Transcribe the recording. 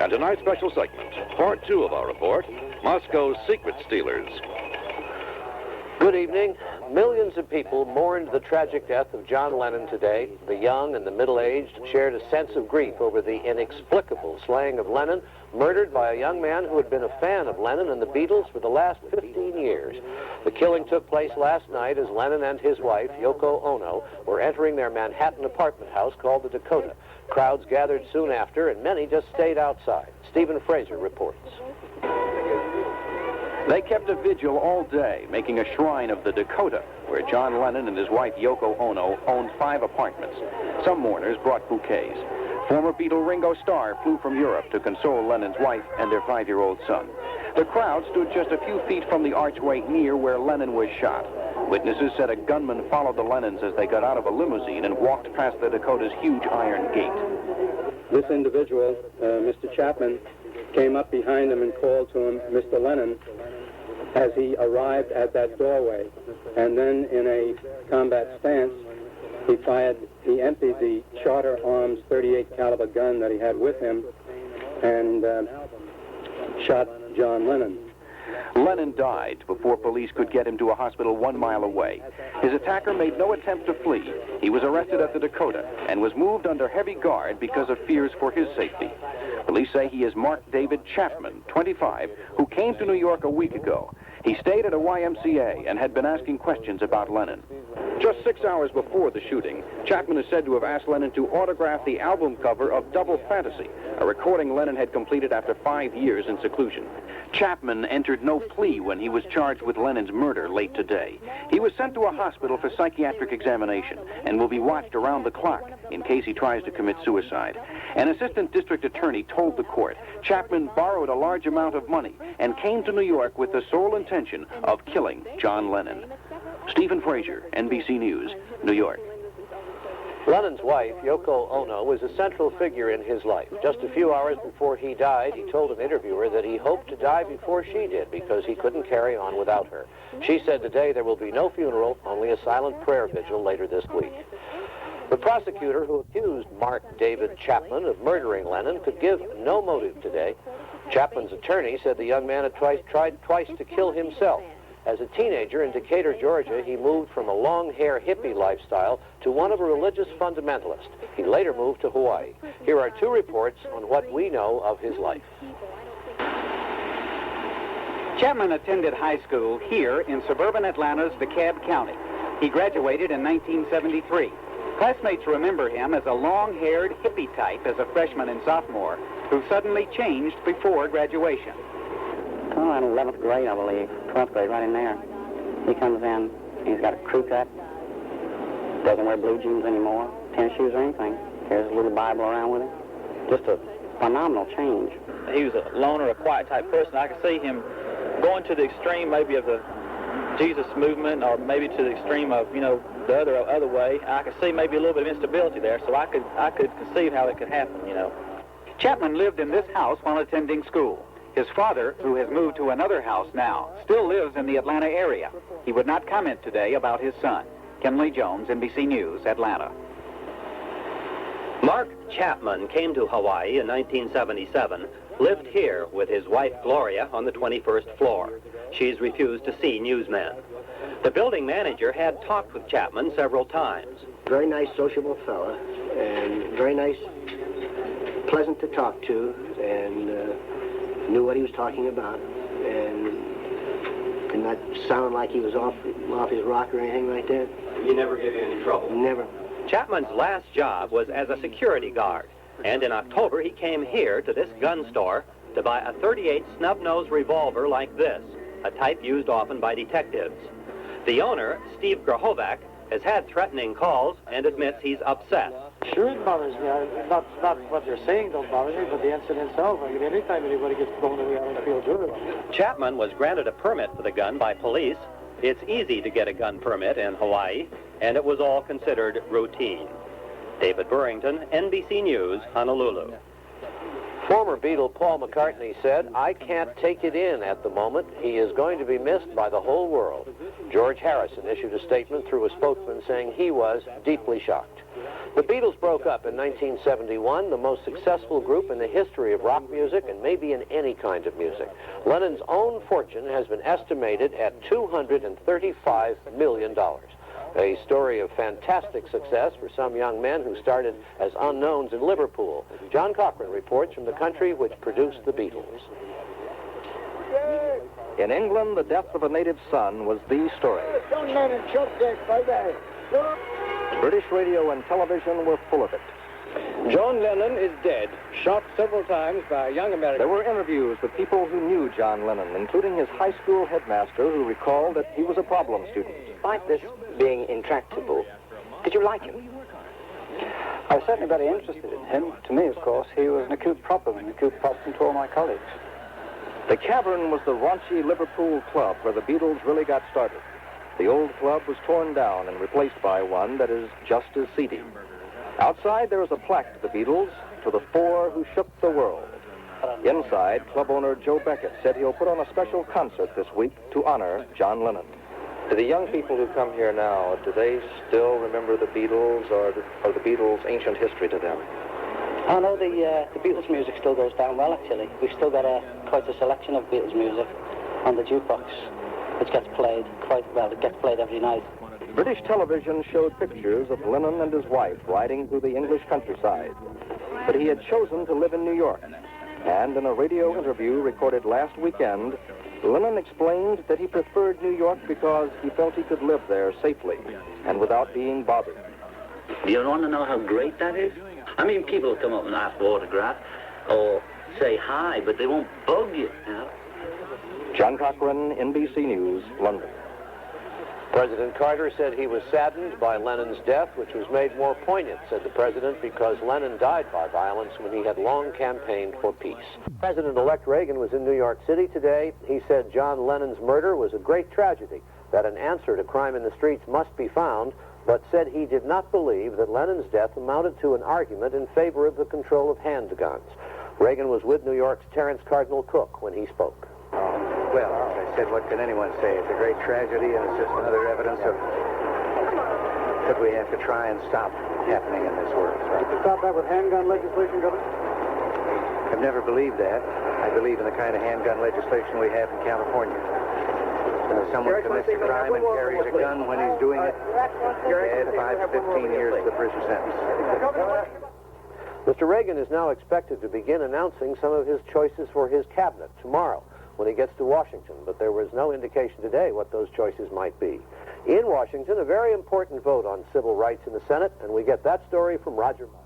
And tonight's special segment, part 2 of our report, Moscow's Secret Stealers. Good evening. Millions of people mourned the tragic death of John Lennon today. The young and the middle-aged shared a sense of grief over the inexplicable slaying of Lennon, murdered by a young man who had been a fan of Lennon and the Beatles for the last 15 years. The killing took place last night as Lennon and his wife, Yoko Ono, were entering their Manhattan apartment house called the Dakota. Crowds gathered soon after, and many just stayed outside. Stephen Fraser reports. They kept a vigil all day, making a shrine of the Dakota, where John Lennon and his wife Yoko Ono owned 5 apartments. Some mourners brought bouquets. Former Beatle Ringo Starr flew from Europe to console Lennon's wife and their 5-year-old son. The crowd stood just a few feet from the archway near where Lennon was shot. Witnesses said a gunman followed the Lennons as they got out of a limousine and walked past the Dakota's huge iron gate. This individual, Mr. Chapman, came up behind him and called to him, Mr. Lennon, as he arrived at that doorway. And then in a combat stance, he emptied the Charter Arms .38 caliber gun that he had with him and shot John Lennon. Lennon died before police could get him to a hospital 1 mile away. His attacker made no attempt to flee. He was arrested at the Dakota and was moved under heavy guard because of fears for his safety. Police say he is Mark David Chapman, 25, who came to New York a week ago. He stayed at a YMCA and had been asking questions about Lennon. Just 6 hours before the shooting, Chapman is said to have asked Lennon to autograph the album cover of Double Fantasy, a recording Lennon had completed after 5 years in seclusion. Chapman entered no plea when he was charged with Lennon's murder late today. He was sent to a hospital for psychiatric examination and will be watched around the clock in case he tries to commit suicide. An assistant district attorney told the court Chapman borrowed a large amount of money and came to New York with the sole intention of killing John Lennon. Stephen Fraser, NBC News, New York. Lennon's wife, Yoko Ono, was a central figure in his life. Just a few hours before he died, he told an interviewer that he hoped to die before she did because he couldn't carry on without her. She said today there will be no funeral, only a silent prayer vigil later this week. The prosecutor who accused Mark David Chapman of murdering Lennon could give no motive today. Chapman's attorney said the young man had tried twice to kill himself. As a teenager in Decatur, Georgia, he moved from a long-hair hippie lifestyle to one of a religious fundamentalist. He later moved to Hawaii. Here are 2 reports on what we know of his life. Chapman attended high school here in suburban Atlanta's DeKalb County. He graduated in 1973. Classmates remember him as a long-haired hippie type as a freshman and sophomore who suddenly changed before graduation. Oh, in 11th grade, I believe. 12th grade, right in there. He comes in, he's got a crew cut, doesn't wear blue jeans anymore, tennis shoes or anything. Carries a little Bible around with him. Just a phenomenal change. He was a loner, a quiet type person. I could see him going to the extreme maybe of the Jesus movement or maybe to the extreme of, you know, the other way. I could see maybe a little bit of instability there, so I could conceive how it could happen, you know. Chapman lived in this house while attending school. His father, who has moved to another house now, still lives in the Atlanta area. He would not comment today about his son. Kenley Jones, NBC News, Atlanta. Mark Chapman came to Hawaii in 1977, lived here with his wife Gloria on the 21st floor. She's refused to see newsmen. The building manager had talked with Chapman several times. Very nice, sociable fella, and very nice, pleasant to talk to, and knew what he was talking about, and did not sound like he was off his rock or anything like that. He never gave you any trouble? Never. Chapman's last job was as a security guard, and in October he came here to this gun store to buy a .38 snub-nose revolver like this, a type used often by detectives. The owner, Steve Grahovac, has had threatening calls and admits he's upset. Sure, it bothers me. Not what they're saying don't bother me, but the incident itself. I mean, anytime anybody gets blown away, I don't feel good. Chapman was granted a permit for the gun by police. It's easy to get a gun permit in Hawaii, and it was all considered routine. David Burrington, NBC News, Honolulu. Former Beatle Paul McCartney said, "I can't take it in at the moment. He is going to be missed by the whole world." George Harrison issued a statement through a spokesman saying he was deeply shocked. The Beatles broke up in 1971, the most successful group in the history of rock music and maybe in any kind of music. Lennon's own fortune has been estimated at $235 million. A story of fantastic success for some young men who started as unknowns in Liverpool. John Cochran reports from the country which produced the Beatles. In England, the death of a native son was the story. John Lennon choked dead by that. British radio and television were full of it. John Lennon is dead, shot several times by a young American. There were interviews with people who knew John Lennon, including his high school headmaster, who recalled that he was a problem student. Despite this being intractable, did you like him? I was certainly very interested in him. To me, of course, he was an acute problem to all my colleagues. The Cavern was the raunchy Liverpool club where the Beatles really got started. The old club was torn down and replaced by one that is just as seedy. Outside, there is a plaque to the Beatles, to the four who shook the world. Inside, club owner Joe Beckett said he'll put on a special concert this week to honor John Lennon. Do the young people who come here now, do they still remember the Beatles, or the Beatles' ancient history to them? Oh no, the Beatles music still goes down well, actually. We've still got quite a selection of Beatles music on the jukebox, which gets played quite well. It gets played every night. British television showed pictures of Lennon and his wife riding through the English countryside. But he had chosen to live in New York. And in a radio interview recorded last weekend, Lennon explained that he preferred New York because he felt he could live there safely and without being bothered. Do you want to know how great that is? I mean, people come up and ask for autographs or say hi, but they won't bug you, you know? John Cochran, NBC News, London. President Carter said he was saddened by Lennon's death, which was made more poignant, said the president, because Lennon died by violence when he had long campaigned for peace. President-elect Reagan was in New York City today. He said John Lennon's murder was a great tragedy, that an answer to crime in the streets must be found, but said he did not believe that Lennon's death amounted to an argument in favor of the control of handguns. Reagan was with New York's Terence Cardinal Cook when he spoke. Well, as I said, what can anyone say? It's a great tragedy, and it's just another evidence of what we have to try and stop happening in this world. Did you stop that with handgun legislation, Governor? I've never believed that. I believe in the kind of handgun legislation we have in California. Someone commits a crime and carries a gun when he's doing it, add 5 to 15 years to the prison sentence. Mr. Reagan is now expected to begin announcing some of his choices for his cabinet tomorrow when he gets to Washington, but there was no indication today what those choices might be. In Washington, a very important vote on civil rights in the Senate, and we get that story from Roger Moore.